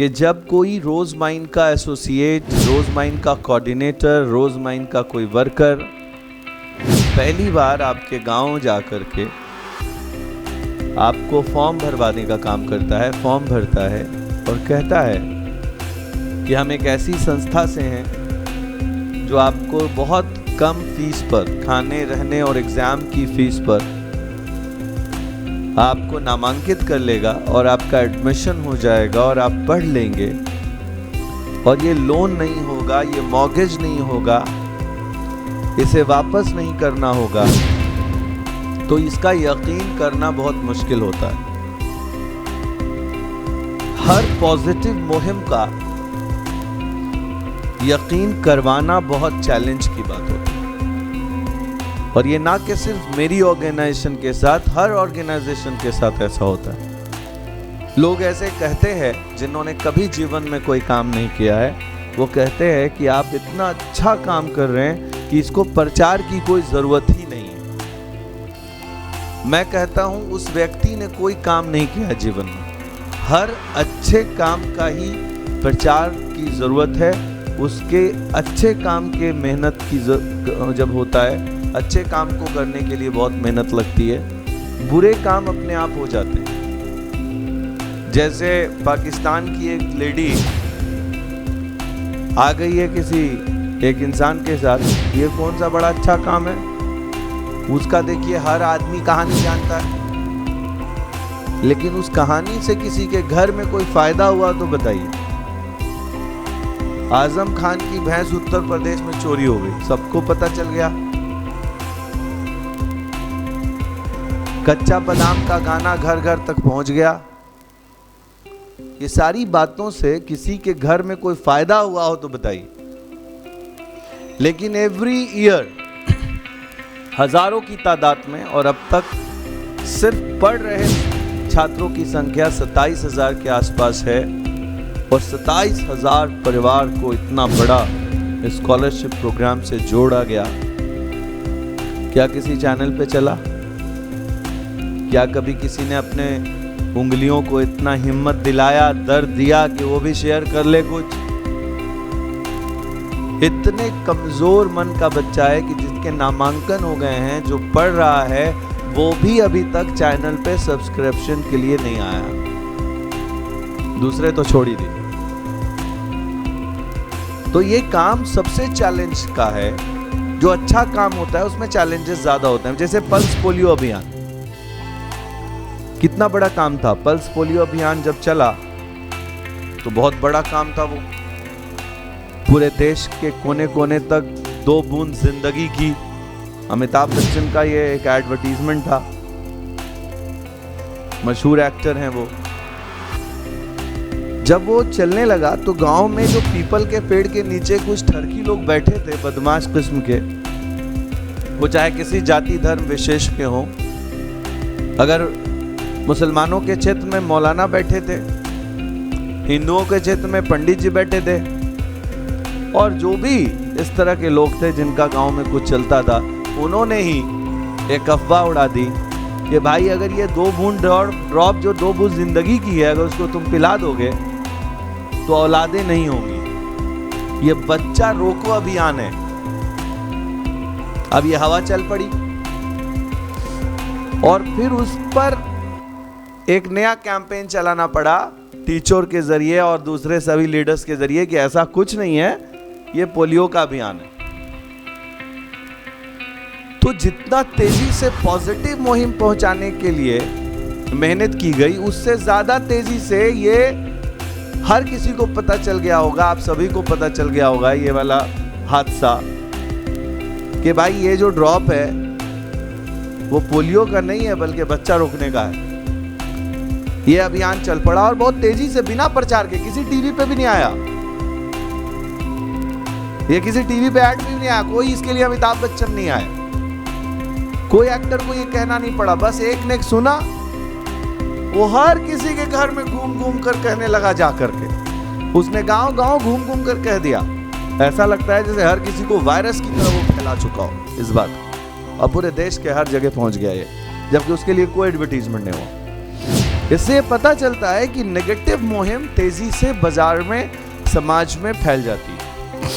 कि जब कोई रोज़ माइंड का एसोसिएट, रोज़ माइंड का कोऑर्डिनेटर, रोज़ माइंड का कोई वर्कर पहली बार आपके गांव जा कर के आपको फॉर्म भरवाने का काम करता है, फॉर्म भरता है और कहता है कि हम एक ऐसी संस्था से हैं जो आपको बहुत कम फीस पर, खाने रहने और एग्ज़ाम की फीस पर आपको नामांकित कर लेगा और आपका एडमिशन हो जाएगा और आप पढ़ लेंगे और ये लोन नहीं होगा, ये मॉर्गेज नहीं होगा, इसे वापस नहीं करना होगा, तो इसका यकीन करना बहुत मुश्किल होता है। हर पॉजिटिव मुहिम का यकीन करवाना बहुत चैलेंज की बात होती है और ये ना कि सिर्फ मेरी ऑर्गेनाइजेशन के साथ, हर ऑर्गेनाइजेशन के साथ ऐसा होता है। लोग ऐसे कहते हैं जिन्होंने कभी जीवन में कोई काम नहीं किया है, वो कहते हैं कि आप इतना अच्छा काम कर रहे हैं कि इसको प्रचार की कोई ज़रूरत ही नहीं है। मैं कहता हूँ उस व्यक्ति ने कोई काम नहीं किया जीवन में। हर अच्छे काम का ही प्रचार की ज़रूरत है। उसके अच्छे काम के मेहनत की जब होता है, अच्छे काम को करने के लिए बहुत मेहनत लगती है। बुरे काम अपने आप हो जाते हैं। जैसे पाकिस्तान की एक लेडी आ गई है किसी एक इंसान के साथ, ये कौन सा बड़ा अच्छा काम है, उसका देखिए हर आदमी कहानी जानता है, लेकिन उस कहानी से किसी के घर में कोई फायदा हुआ तो बताइए। आजम खान की भैंस उत्तर प्रदेश में चोरी हो गई, सबको पता चल गया। कच्चा बादाम का गाना घर घर तक पहुंच गया। ये सारी बातों से किसी के घर में कोई फायदा हुआ हो तो बताइए। लेकिन एवरी ईयर हजारों की तादाद में, और अब तक सिर्फ पढ़ रहे छात्रों की संख्या 27,000 के आसपास है और 27,000 परिवार को इतना बड़ा स्कॉलरशिप प्रोग्राम से जोड़ा गया। क्या किसी चैनल पे चला? क्या कभी किसी ने अपने उंगलियों को इतना हिम्मत दिलाया, दर्द दिया कि वो भी शेयर कर ले कुछ? इतने कमजोर मन का बच्चा है कि जिसके नामांकन हो गए हैं, जो पढ़ रहा है, वो भी अभी तक चैनल पे सब्सक्रिप्शन के लिए नहीं आया। दूसरे तो छोड़ ही दिए। तो ये काम सबसे चैलेंज का है। जो अच्छा काम होता है उसमें चैलेंजेस ज्यादा होते हैं। जैसे पल्स पोलियो अभियान, कितना बड़ा काम था। पल्स पोलियो अभियान जब चला तो बहुत बड़ा काम था वो। पूरे देश के कोने कोने तक 2 बूंद जिंदगी की, अमिताभ बच्चन का ये एक एडवर्टीजमेंट था। मशहूर एक्टर हैं वो। जब वो चलने लगा तो गांव में जो पीपल के पेड़ के नीचे कुछ ठरकी लोग बैठे थे, बदमाश किस्म के, वो चाहे किसी जाति धर्म विशेष के हों। अगर मुसलमानों के क्षेत्र में मौलाना बैठे थे, हिंदुओं के क्षेत्र में पंडित जी बैठे थे, और जो भी इस तरह के लोग थे जिनका गांव में कुछ चलता था, उन्होंने ही एक अफवाह उड़ा दी कि भाई अगर ये 2 बूंद ड्रॉप जो 2 बूंद जिंदगी की है, अगर उसको तुम पिला दोगे तो औलादें नहीं होंगी। ये बच्चा रोको अभियान है। अब ये हवा चल पड़ी और फिर उस पर एक नया कैंपेन चलाना पड़ा टीचर के जरिए और दूसरे सभी लीडर्स के जरिए कि ऐसा कुछ नहीं है, ये पोलियो का अभियान है। तो जितना तेजी से पॉजिटिव मुहिम पहुंचाने के लिए मेहनत की गई, उससे ज्यादा तेजी से ये हर किसी को पता चल गया होगा, आप सभी को पता चल गया होगा ये वाला हादसा, कि भाई ये जो ड्रॉप है वो पोलियो का नहीं है बल्कि बच्चा रोकने का है। ये अभियान चल पड़ा और बहुत तेजी से, बिना प्रचार के, किसी टीवी पे भी नहीं आया, ये किसी टीवी पे ऐड भी नहीं आया, कोई इसके लिए अमिताभ बच्चन नहीं आए, कोई एक्टर को ये कहना नहीं पड़ा। बस एक ने सुना, वो हर किसी के घर में घूम घूम कर कहने लगा, जा करके उसने गांव गांव घूम घूम कर कह दिया। ऐसा लगता है जैसे हर किसी को वायरस की तरह वो फैला चुका हो इस बात, और पूरे देश के हर जगह पहुंच गया ये, जबकि उसके लिए कोई एडवर्टीजमेंट नहीं हुआ। इससे पता चलता है कि नेगेटिव मुहिम तेजी से बाजार में, समाज में फैल जाती है।